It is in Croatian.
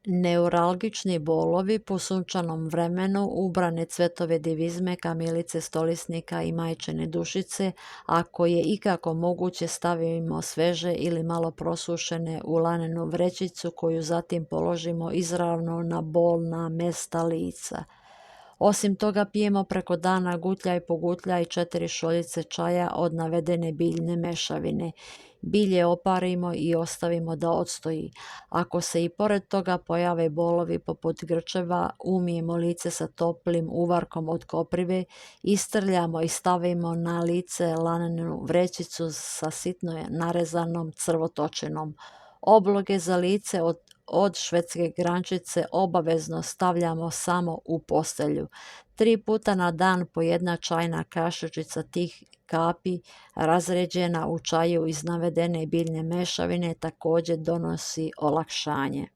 Neuralgični bolovi po sunčanom vremenu, ubrane cvetove divizme, kamilice, stolisnika i majčine dušice, ako je ikako moguće stavimo sveže ili malo prosušene u lanenu vrećicu koju zatim položimo izravno na bolna mesta lica. Osim toga pijemo preko dana gutljaj po gutljaj 4 šoljice čaja od navedene biljne mešavine. Bilje oparimo i ostavimo da odstoji. Ako se i pored toga pojave bolovi poput grčeva, umijemo lice sa toplim uvarkom od koprive, istrljamo i stavimo na lice lanenu vrećicu sa sitno narezanom crvotočinom. Obloge za lice od švedske grančice obavezno stavljamo samo u postelju. 3 puta na dan po 1 čajna kašičica tih kapi razređena u čaju iz navedene biljne mešavine također donosi olakšanje.